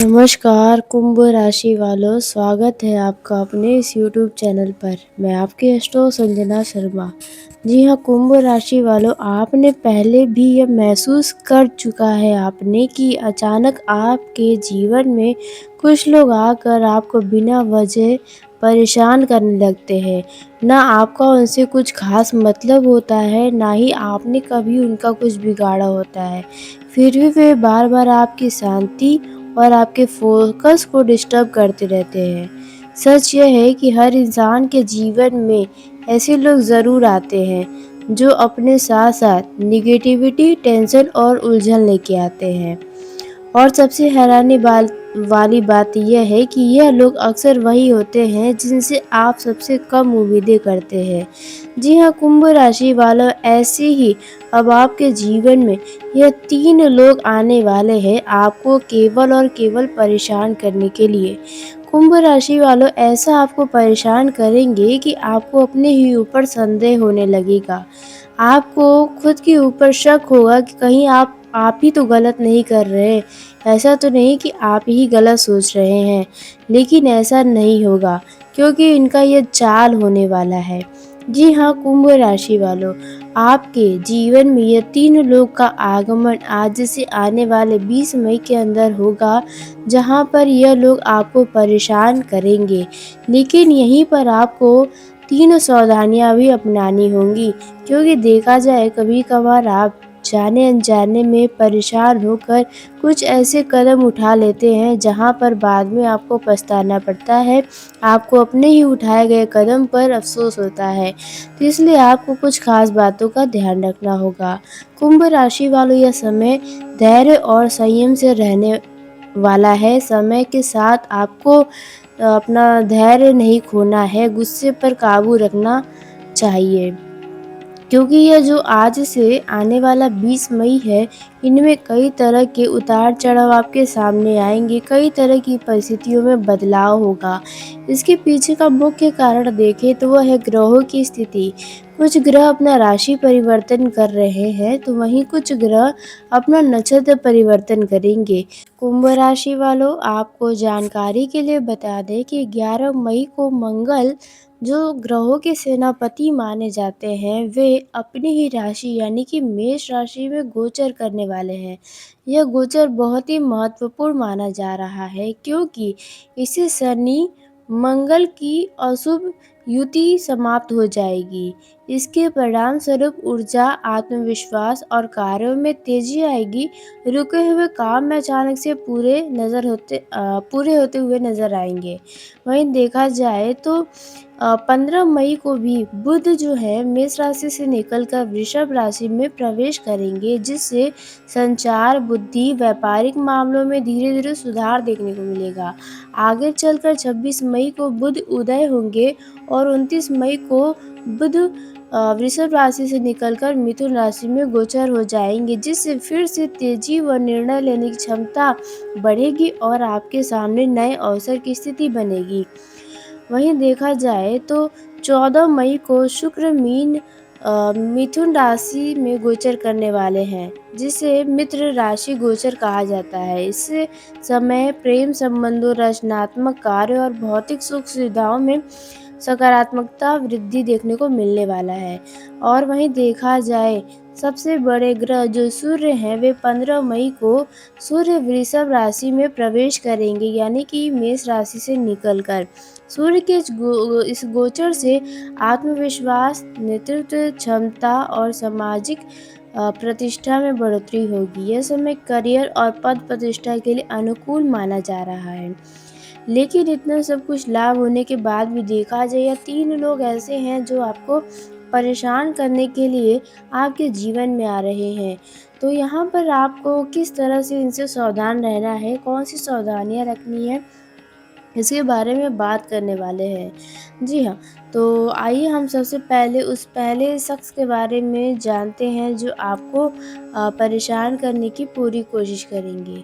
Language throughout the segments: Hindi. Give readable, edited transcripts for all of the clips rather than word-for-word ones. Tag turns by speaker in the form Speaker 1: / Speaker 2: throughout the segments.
Speaker 1: नमस्कार कुंभ राशि वालों, स्वागत है आपका अपने इस यूट्यूब चैनल पर। मैं आपकी होस्ट संजना शर्मा। जी हाँ, कुंभ राशि वालों, आपने पहले भी यह महसूस कर चुका है आपने कि अचानक आपके जीवन में कुछ लोग आकर आपको बिना वजह परेशान करने लगते हैं। ना आपका उनसे कुछ खास मतलब होता है, ना ही आपने कभी उनका कुछ बिगाड़ा होता है। फिर भी वे बार बार आपकी शांति और आपके फोकस को डिस्टर्ब करते रहते हैं। सच यह है कि हर इंसान के जीवन में ऐसे लोग ज़रूर आते हैं जो अपने साथ साथ निगेटिविटी, टेंशन और उलझन लेके आते हैं। और सबसे वाली बात यह है कि यह लोग अक्सर वही होते हैं जिनसे आप सबसे कम उम्मीदें करते हैं। जी हाँ, कुंभ राशि वालों, ऐसे ही अब आपके जीवन में यह 3 लोग आने वाले हैं आपको केवल और केवल परेशान करने के लिए। कुंभ राशि वालों, ऐसा आपको परेशान करेंगे कि आपको अपने ही ऊपर संदेह होने लगेगा। आपको खुद के ऊपर शक होगा कि कहीं आप ही तो गलत नहीं कर रहे। ऐसा तो नहीं कि आप ही गलत सोच रहे हैं, लेकिन ऐसा नहीं होगा क्योंकि इनका ये चाल होने वाला है। जी हाँ, कुंभ राशि वालों, आपके जीवन में ये 3 लोग का आगमन आज से आने वाले 20 मई के अंदर होगा, जहाँ पर यह लोग आपको परेशान करेंगे। लेकिन यहीं पर आपको 3 सावधानियाँ भी अपनानी होंगी, क्योंकि देखा जाए कभी-कभार आप जाने-अनजाने में परेशान होकर कुछ ऐसे कदम उठा लेते हैं जहाँ पर बाद में आपको पछताना पड़ता है। आपको अपने ही उठाए गए कदम पर अफ़सोस होता है। तो इसलिए आपको कुछ ख़ास बातों का ध्यान रखना होगा। कुंभ राशि वालों, यह समय धैर्य और संयम से रहने वाला है। समय के साथ आपको अपना धैर्य नहीं खोना है, गुस्से पर काबू रखना चाहिए। क्योंकि यह जो आज से आने वाला 20 मई है, इनमें कई तरह के उतार-चढ़ाव आपके सामने आएँगे, कई तरह की परिस्थितियों में बदलाव होगा। इसके पीछे का मुख्य कारण देखें तो वह है ग्रहों की स्थिति। कुछ ग्रह अपना राशि परिवर्तन कर रहे हैं, तो वहीं कुछ ग्रह अपना नक्षत्र परिवर्तन करेंगे। कुंभ राशि वालों, आपको जानकारी के लिए बता दें कि 11 मई को मंगल, जो ग्रहों के सेनापति माने जाते हैं, वे अपनी ही राशि यानी कि मेष राशि में गोचर करने वाले हैं। यह गोचर बहुत ही महत्वपूर्ण माना जा रहा है, क्योंकि इससे शनि मंगल की अशुभ युति समाप्त हो जाएगी। इसके परिणाम स्वरूप ऊर्जा, आत्मविश्वास और कार्यों में तेजी आएगी। रुके हुए काम में अचानक से पूरे होते हुए नजर आएंगे। वहीं देखा जाए तो 15 मई को भी बुध जो है मेष राशि से निकलकर वृषभ राशि में प्रवेश करेंगे, जिससे संचार, बुद्धि, व्यापारिक मामलों में धीरे धीरे सुधार देखने को मिलेगा। आगे चलकर 26 मई को बुध उदय होंगे और 29 मई को बुध वृषभ राशि से निकलकर मिथुन राशि में गोचर हो जाएंगे, जिससे फिर से तेजी व निर्णय लेने की क्षमता बढ़ेगी और आपके सामने नए अवसर की स्थिति बनेगी। वहीं देखा जाए तो 14 मई को शुक्र मिथुन राशि में गोचर करने वाले हैं, जिसे मित्र राशि गोचर कहा जाता है। इससे समय प्रेम संबंधों, रचनात्मक कार्य और भौतिक सुख सुविधाओं में सकारात्मकता वृद्धि देखने को मिलने वाला है। और वहीं देखा जाए सबसे बड़े ग्रह जो सूर्य हैं, वे 15 मई को सूर्य वृषभ राशि में प्रवेश करेंगे, यानी कि मेष राशि से निकलकर। सूर्य के इस गोचर से आत्मविश्वास, नेतृत्व क्षमता और सामाजिक प्रतिष्ठा में बढ़ोतरी होगी। यह समय करियर और पद प्रतिष्ठा के लिए अनुकूल माना जा रहा है। लेकिन इतना सब कुछ लाभ होने के बाद भी देखा जाए, या 3 लोग ऐसे हैं जो आपको परेशान करने के लिए आपके जीवन में आ रहे हैं। तो यहाँ पर आपको किस तरह से इनसे सावधान रहना है, कौन सी सावधानियाँ रखनी है, इसके बारे में बात करने वाले हैं। जी हाँ, तो आइए हम सबसे पहले उस पहले शख्स के बारे में जानते हैं जो आपको परेशान करने की पूरी कोशिश करेंगे।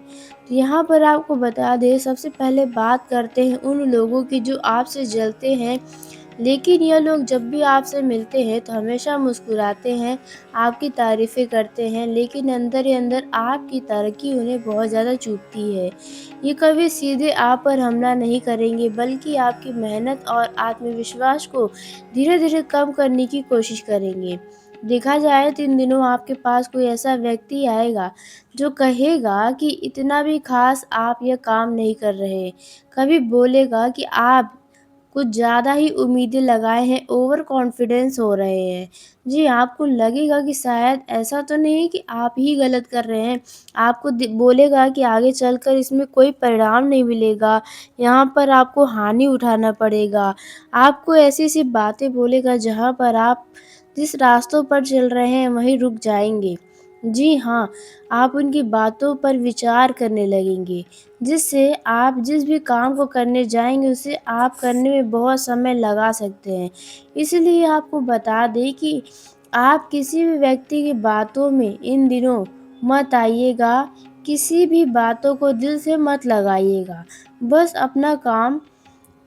Speaker 1: तो यहाँ पर आपको बता दें, सबसे पहले बात करते हैं उन लोगों की जो आपसे जलते हैं, लेकिन यह लोग जब भी आपसे मिलते हैं तो हमेशा मुस्कुराते हैं, आपकी तारीफ़ें करते हैं, लेकिन अंदर ही अंदर आपकी तरक्की उन्हें बहुत ज़्यादा चुभती है। ये कभी सीधे आप पर हमला नहीं करेंगे, बल्कि आपकी मेहनत और आत्मविश्वास को धीरे-धीरे कम करने की कोशिश करेंगे। देखा जाए तो इन दिनों आपके पास कोई ऐसा व्यक्ति आएगा जो कहेगा कि इतना भी ख़ास आप यह काम नहीं कर रहे। कभी बोलेगा कि आप कुछ ज़्यादा ही उम्मीदें लगाए हैं, ओवर कॉन्फिडेंस हो रहे हैं। जी, आपको लगेगा कि शायद ऐसा तो नहीं है कि आप ही गलत कर रहे हैं। आपको बोलेगा कि आगे चलकर इसमें कोई परिणाम नहीं मिलेगा, यहाँ पर आपको हानि उठाना पड़ेगा। आपको ऐसी-ऐसी बातें बोलेगा जहाँ पर आप जिस रास्तों पर चल रहे हैं वहीं रुक जाएँगे। जी हाँ, आप उनकी बातों पर विचार करने लगेंगे, जिससे आप जिस भी काम को करने जाएँगे उसे आप करने में बहुत समय लगा सकते हैं। इसलिए आपको बता दें कि आप किसी भी व्यक्ति की बातों में इन दिनों मत आइएगा, किसी भी बातों को दिल से मत लगाइएगा। बस अपना काम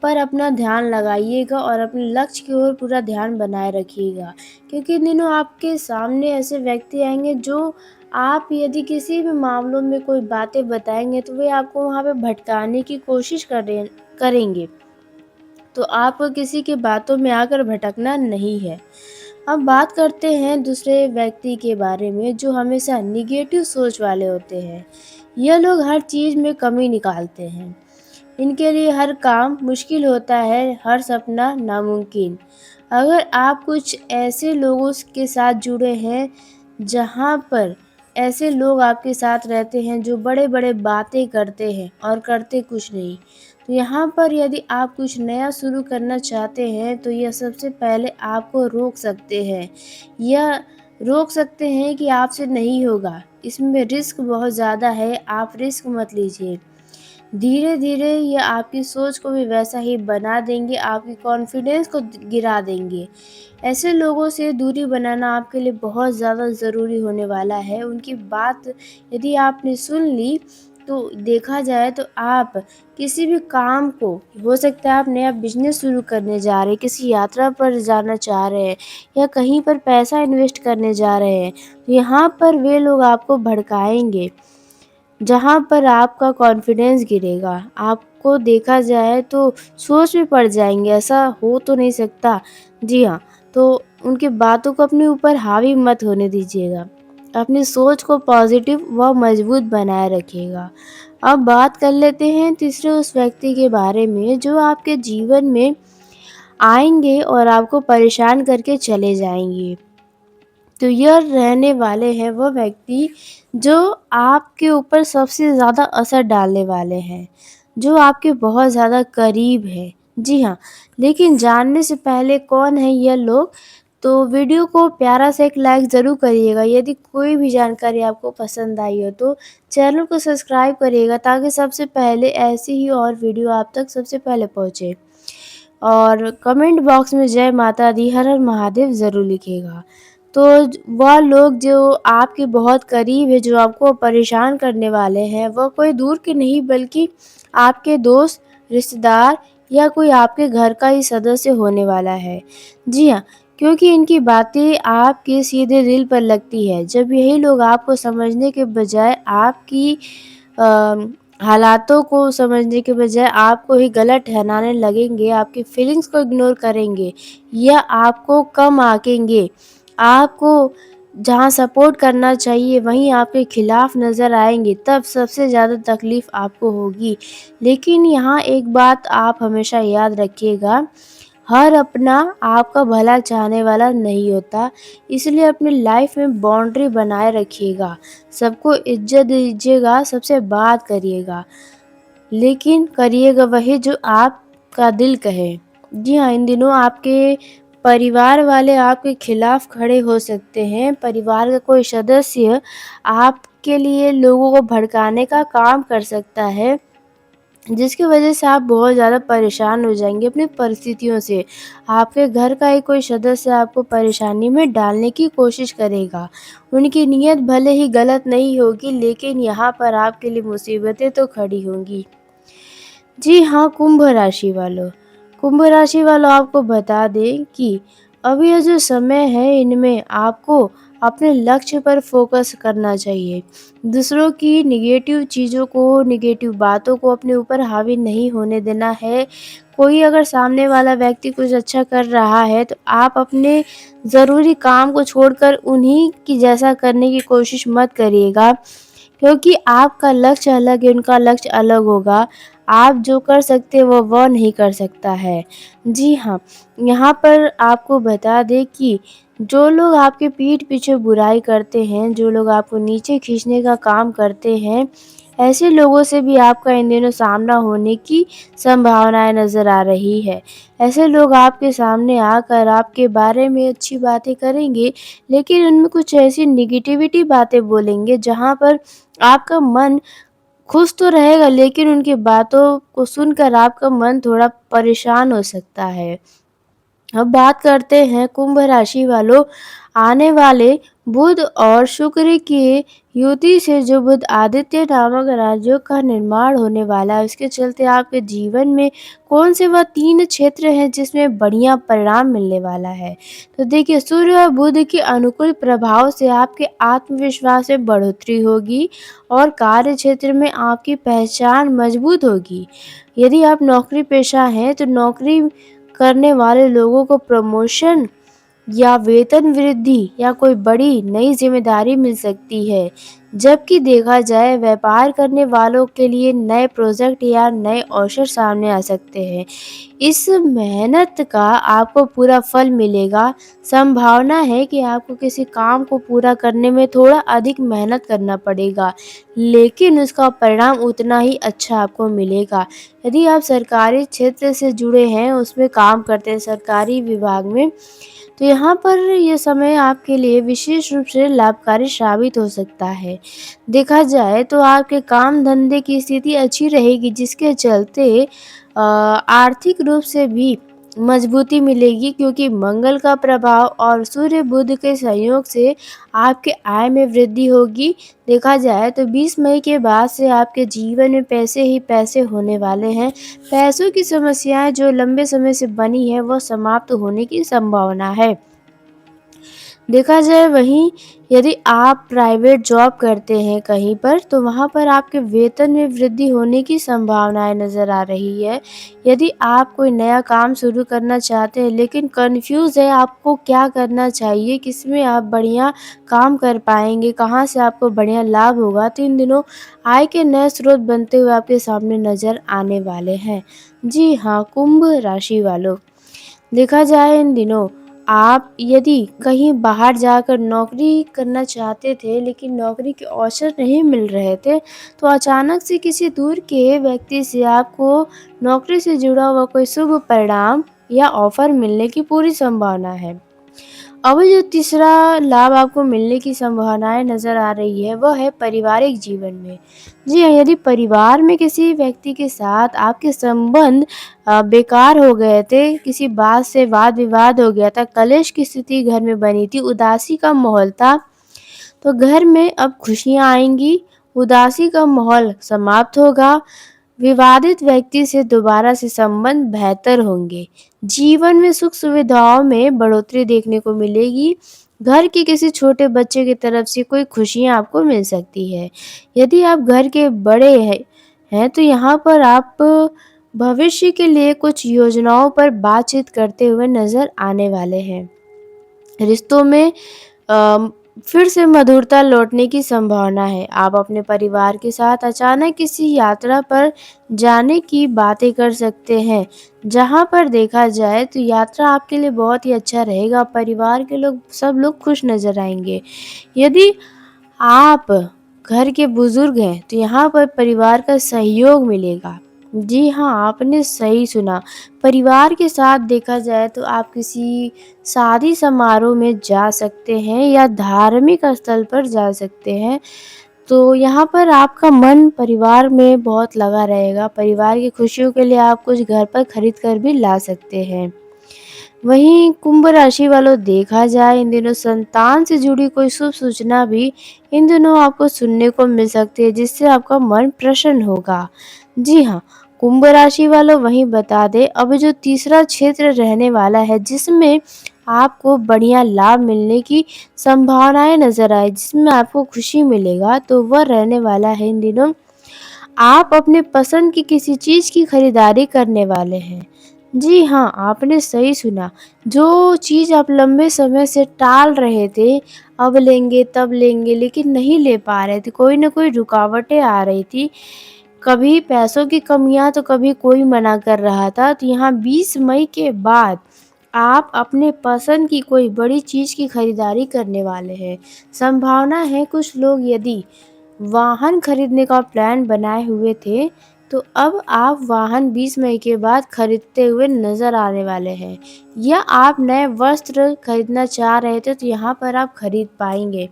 Speaker 1: पर अपना ध्यान लगाइएगा और अपने लक्ष्य की ओर पूरा ध्यान बनाए रखिएगा। क्योंकि इन दिनों आपके सामने ऐसे व्यक्ति आएँगे जो आप यदि किसी भी मामलों में कोई बातें बताएँगे तो वे आपको वहाँ पे भटकाने की कोशिश करेंगे। तो आपको किसी की बातों में आकर भटकना नहीं है। अब बात करते हैं दूसरे व्यक्ति के बारे में जो हमेशा नेगेटिव सोच वाले होते हैं। यह लोग हर चीज़ में कमी निकालते हैं। इनके लिए हर काम मुश्किल होता है, हर सपना नामुमकिन। अगर आप कुछ ऐसे लोगों के साथ जुड़े हैं, जहाँ पर ऐसे लोग आपके साथ रहते हैं जो बड़े-बड़े बातें करते हैं और करते कुछ नहीं। तो यहाँ पर यदि आप कुछ नया शुरू करना चाहते हैं, तो यह सबसे पहले आपको रोक सकते हैं। यह रोक सकते हैं कि आपसे नहीं होगा, इसमें रिस्क बहुत ज़्यादा है, आप रिस्क मत लीजिए। धीरे-धीरे ये आपकी सोच को भी वैसा ही बना देंगे, आपकी कॉन्फिडेंस को गिरा देंगे। ऐसे लोगों से दूरी बनाना आपके लिए बहुत ज़्यादा ज़रूरी होने वाला है। उनकी बात यदि आपने सुन ली, तो देखा जाए तो आप किसी भी काम को हो सकता है आप नया बिज़नेस शुरू करने जा रहे हैं, किसी यात्रा पर जाना चाह रहे हैं या कहीं पर पैसा इन्वेस्ट करने जा रहे हैं, तो यहाँ पर वे लोग आपको भड़काएँगे। जहाँ पर आपका कॉन्फिडेंस गिरेगा, आपको देखा जाए तो सोच में पड़ जाएँगे, ऐसा हो तो नहीं सकता। जी हाँ, तो उनकी बातों को अपने ऊपर हावी मत होने दीजिएगा। अपनी सोच को पॉज़िटिव व मज़बूत बनाए रखिएगा। अब बात कर लेते हैं तीसरे उस व्यक्ति के बारे में जो आपके जीवन में आएँगे और आपको परेशान करके चले जाएँगे। तो यह रहने वाले हैं वो व्यक्ति जो आपके ऊपर सबसे ज़्यादा असर डालने वाले हैं, जो आपके बहुत ज़्यादा करीब हैं। जी हाँ, लेकिन जानने से पहले कौन है यह लोग, तो वीडियो को प्यारा सा एक लाइक ज़रूर करिएगा। यदि कोई भी जानकारी आपको पसंद आई हो तो चैनल को सब्सक्राइब करिएगा ताकि सबसे पहले ऐसी ही और वीडियो आप तक सबसे पहले पहुँचे। और कमेंट बॉक्स में जय माता दी, हर हर महादेव ज़रूर लिखिएगा। तो वह लोग जो आपके बहुत करीब है, जो आपको परेशान करने वाले हैं, वह कोई दूर के नहीं बल्कि आपके दोस्त, रिश्तेदार या कोई आपके घर का ही सदस्य होने वाला है। जी हाँ, क्योंकि इनकी बातें आपके सीधे दिल पर लगती है। जब यही लोग आपको समझने के बजाय आपकी अ, हालातों को समझने के बजाय आपको ही गलत ठहराने लगेंगे, आपकी फीलिंग्स को इग्नोर करेंगे या आपको कम आँकेंगे, आपको जहाँ सपोर्ट करना चाहिए वहीं आपके खिलाफ नज़र आएँगे, तब सबसे ज़्यादा तकलीफ़ आपको होगी। लेकिन यहाँ एक बात आप हमेशा याद रखिएगा, हर अपना आपका भला चाहने वाला नहीं होता, इसलिए अपनी लाइफ में बाउंड्री बनाए रखिएगा। सबको इज़्ज़त दीजिएगा, सबसे बात करिएगा, लेकिन करिएगा वही जो आपका दिल कहे। जी हाँ, इन दिनों आपके परिवार वाले आपके खिलाफ खड़े हो सकते हैं। परिवार का कोई सदस्य आपके लिए लोगों को भड़काने का काम कर सकता है, जिसकी वजह से आप बहुत ज़्यादा परेशान हो जाएँगे अपनी परिस्थितियों से। आपके घर का ही कोई सदस्य आपको परेशानी में डालने की कोशिश करेगा। उनकी नीयत भले ही गलत नहीं होगी, लेकिन यहाँ पर आपके लिए मुसीबतें तो खड़ी होंगी। जी हाँ, कुंभ राशि वालों, कुंभ राशि वालों आपको बता दें कि अभी ये जो समय है इनमें आपको अपने लक्ष्य पर फोकस करना चाहिए। दूसरों की नेगेटिव चीज़ों को, नेगेटिव बातों को अपने ऊपर हावी नहीं होने देना है। कोई अगर सामने वाला व्यक्ति कुछ अच्छा कर रहा है तो आप अपने ज़रूरी काम को छोड़कर उन्हीं की जैसा करने की कोशिश मत करिएगा, क्योंकि आपका लक्ष्य अलग है, उनका लक्ष्य अलग होगा। आप जो कर सकते हैं वो नहीं कर सकता है। जी हाँ, यहाँ पर आपको बता दें कि जो लोग आपके पीठ पीछे बुराई करते हैं, जो लोग आपको नीचे खींचने का काम करते हैं, ऐसे लोगों से भी आपका इन दिनों सामना होने की संभावनाएँ नज़र आ रही है। ऐसे लोग आपके सामने आकर आपके बारे में अच्छी बातें करेंगे, लेकिन उनमें कुछ ऐसी नेगेटिविटी बातें बोलेंगे जहाँ पर आपका मन खुश तो रहेगा, लेकिन उनकी बातों को सुनकर आपका मन थोड़ा परेशान हो सकता है। अब बात करते हैं कुंभ राशि वालों, आने वाले बुध और शुक्र की युति से जो बुध आदित्य नामक राज्यों का निर्माण होने वाला है, उसके चलते आपके जीवन में कौन से वह 3 क्षेत्र हैं जिसमें बढ़िया परिणाम मिलने वाला है। तो देखिए, सूर्य और बुध के अनुकूल प्रभाव से आपके आत्मविश्वास में बढ़ोतरी होगी और कार्य क्षेत्र में आपकी पहचान मजबूत होगी। यदि आप नौकरी पेशा हैं तो नौकरी करने वाले लोगों को प्रमोशन या वेतन वृद्धि या कोई बड़ी नई जिम्मेदारी मिल सकती है। जबकि देखा जाए व्यापार करने वालों के लिए नए प्रोजेक्ट या नए अवसर सामने आ सकते हैं। इस मेहनत का आपको पूरा फल मिलेगा। संभावना है कि आपको किसी काम को पूरा करने में थोड़ा अधिक मेहनत करना पड़ेगा, लेकिन उसका परिणाम उतना ही अच्छा आपको मिलेगा। यदि आप सरकारी क्षेत्र से जुड़े हैं, उसमें काम करते हैं सरकारी विभाग में, तो यहाँ पर ये समय आपके लिए विशेष रूप से लाभकारी साबित हो सकता है। देखा जाए तो आपके काम धंधे की स्थिति अच्छी रहेगी, जिसके चलते आर्थिक रूप से भी मजबूती मिलेगी, क्योंकि मंगल का प्रभाव और सूर्य बुध के संयोग से आपके आय में वृद्धि होगी। देखा जाए तो 20 मई के बाद से आपके जीवन में पैसे ही पैसे होने वाले हैं। पैसों की समस्याएं जो लंबे समय से बनी है वो समाप्त होने की संभावना है। देखा जाए वहीं, यदि आप प्राइवेट जॉब करते हैं कहीं पर, तो वहाँ पर आपके वेतन में वृद्धि होने की संभावनाएं नज़र आ रही है। यदि आप कोई नया काम शुरू करना चाहते हैं लेकिन कन्फ्यूज़ है आपको क्या करना चाहिए, किसमें आप बढ़िया काम कर पाएँगे, कहाँ से आपको बढ़िया लाभ होगा, तो इन दिनों आय के नए स्रोत बनते हुए आपके सामने नज़र आने वाले हैं। जी हाँ, कुंभ राशि वालों, देखा जाए इन दिनों आप यदि कहीं बाहर जाकर नौकरी करना चाहते थे लेकिन नौकरी के अवसर नहीं मिल रहे थे, तो अचानक से किसी दूर के व्यक्ति से आपको नौकरी से जुड़ा हुआ कोई शुभ परिणाम या ऑफर मिलने की पूरी संभावना है। अब जो तीसरा लाभ आपको मिलने की संभावनाएं नज़र आ रही है, वह है पारिवारिक जीवन में। जी हाँ, यदि परिवार में किसी व्यक्ति के साथ आपके संबंध बेकार हो गए थे, किसी बात से वाद-विवाद हो गया था, कलेश की स्थिति घर में बनी थी, उदासी का माहौल था, तो घर में अब खुशियाँ आएँगी, उदासी का माहौल समाप्त होगा, विवादित व्यक्ति से दोबारा से संबंध बेहतर होंगे। जीवन में सुख सुविधाओं में बढ़ोतरी देखने को मिलेगी। घर के किसी छोटे बच्चे की तरफ से कोई खुशियाँ आपको मिल सकती है। यदि आप घर के बड़े हैं तो यहाँ पर आप भविष्य के लिए कुछ योजनाओं पर बातचीत करते हुए नज़र आने वाले हैं। रिश्तों में अ, फिर से मधुरता लौटने की संभावना है। आप अपने परिवार के साथ अचानक किसी यात्रा पर जाने की बातें कर सकते हैं, जहाँ पर देखा जाए तो यात्रा आपके लिए बहुत ही अच्छा रहेगा। परिवार के लोग सब लोग खुश नज़र आएँगे। यदि आप घर के बुजुर्ग हैं, तो यहाँ पर परिवार का सहयोग मिलेगा। जी हाँ, आपने सही सुना। परिवार के साथ देखा जाए तो आप किसी शादी समारोह में जा सकते हैं या धार्मिक स्थल पर जा सकते हैं। तो यहाँ पर आपका मन परिवार में बहुत लगा रहेगा। परिवार की खुशियों के लिए आप कुछ घर पर खरीद कर भी ला सकते हैं। वहीं कुंभ राशि वालों, देखा जाए इन दिनों संतान से जुड़ी कोई शुभ सूचना भी इन दिनों आपको सुनने को मिल सकती है, जिससे आपका मन प्रसन्न होगा। जी हाँ, कुंभ राशि वालों वहीं बता दें, अब जो तीसरा क्षेत्र रहने वाला है जिसमें आपको बढ़िया लाभ मिलने की संभावनाएं नजर आए, जिसमें आपको खुशी मिलेगा, तो वह रहने वाला है इन दिनों आप अपने पसंद की किसी चीज़ की खरीदारी करने वाले हैं। जी हाँ, आपने सही सुना। जो चीज़ आप लंबे समय से टाल रहे थे, अब लेंगे, तब लेंगे, लेकिन नहीं ले पा रहे थे, कोई न कोई रुकावटें आ रही थी। कभी पैसों की कमियाँ तो कभी कोई मना कर रहा था, तो यहाँ 20 मई के बाद आप अपने पसंद की कोई बड़ी चीज़ की खरीदारी करने वाले हैं। संभावना है कुछ लोग यदि वाहन खरीदने का प्लान बनाए हुए थे, तो अब आप वाहन 20 मई के बाद खरीदते हुए नज़र आने वाले हैं, या आप नए वस्त्र खरीदना चाह रहे थे, तो यहाँ पर आप खरीद पाएँगे।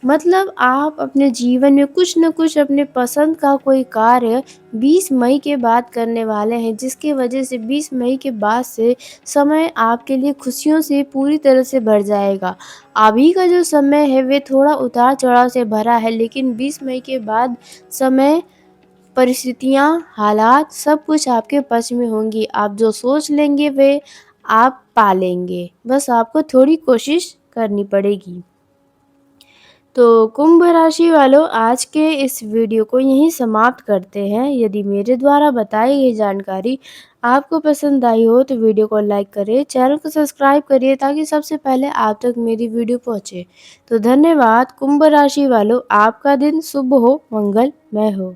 Speaker 1: मतलब आप अपने जीवन में कुछ न कुछ अपने पसंद का कोई कार्य 20 मई के बाद करने वाले हैं, जिसकी वजह से 20 मई के बाद से समय आपके लिए खुशियों से पूरी तरह से भर जाएगा। अभी का जो समय है वे थोड़ा उतार-चढ़ाव से भरा है, लेकिन 20 मई के बाद समय, परिस्थितियाँ, हालात सब कुछ आपके पक्ष में होंगी। आप जो सोच लेंगे वे आप पा लेंगे। बस आपको थोड़ी कोशिश करनी पड़ेगी। तो कुंभ राशि वालों, आज के इस वीडियो को यहीं समाप्त करते हैं। यदि मेरे द्वारा बताई गई जानकारी आपको पसंद आई हो तो वीडियो को लाइक करें, चैनल को सब्सक्राइब करिए ताकि सबसे पहले आप तक मेरी वीडियो पहुंचे। तो धन्यवाद कुंभ राशि वालों, आपका दिन शुभ हो, मंगलमय हो।